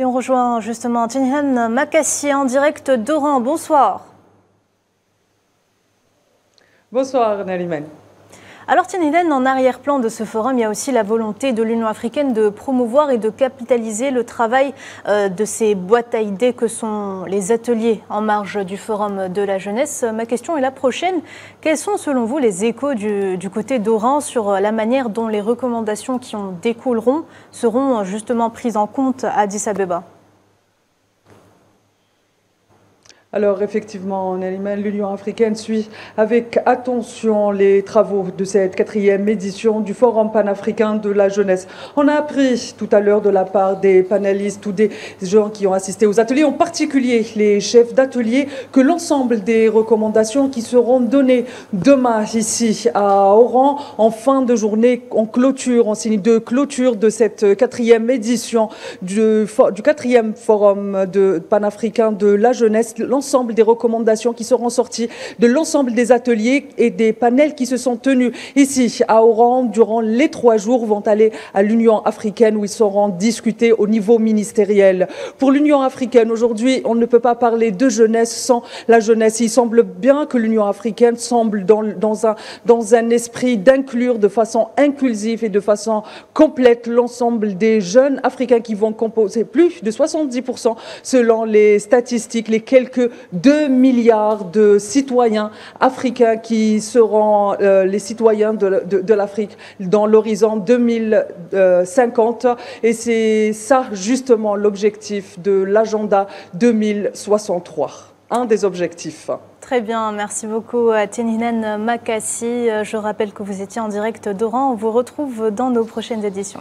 Et on rejoint justement Tinhinan Makassi en direct d'Oran. Bonsoir. Bonsoir Nalimane. Alors Tinhinan, en arrière-plan de ce forum, il y a aussi la volonté de l'Union africaine de promouvoir et de capitaliser le travail de ces boîtes à idées que sont les ateliers en marge du forum de la jeunesse. Ma question est la prochaine. Quels sont selon vous les échos du côté d'Oran sur la manière dont les recommandations qui en découleront seront justement prises en compte à Addis Abeba ? Alors effectivement, l'Union africaine suit avec attention les travaux de cette 4e édition du Forum panafricain de la jeunesse. On a appris tout à l'heure de la part des panélistes ou des gens qui ont assisté aux ateliers, en particulier les chefs d'atelier, que l'ensemble des recommandations qui seront données demain ici à Oran en fin de journée, en signe de clôture de cette 4e édition du 4e Forum panafricain de la jeunesse, l'ensemble des recommandations qui seront sorties de l'ensemble des ateliers et des panels qui se sont tenus ici à Oran durant les 3 jours vont aller à l'Union africaine où ils seront discutés au niveau ministériel. Pour l'Union africaine, aujourd'hui, on ne peut pas parler de jeunesse sans la jeunesse. Il semble bien que l'Union africaine semble dans un esprit d'inclure de façon inclusive et de façon complète l'ensemble des jeunes africains qui vont composer plus de 70% selon les statistiques, les quelques 2 milliards de citoyens africains qui seront les citoyens de l'Afrique dans l'horizon 2050. Et c'est ça justement l'objectif de l'agenda 2063, un des objectifs. Très bien, merci beaucoup à Tinhinan Makassi. Je rappelle que vous étiez en direct d'Oran. On vous retrouve dans nos prochaines éditions.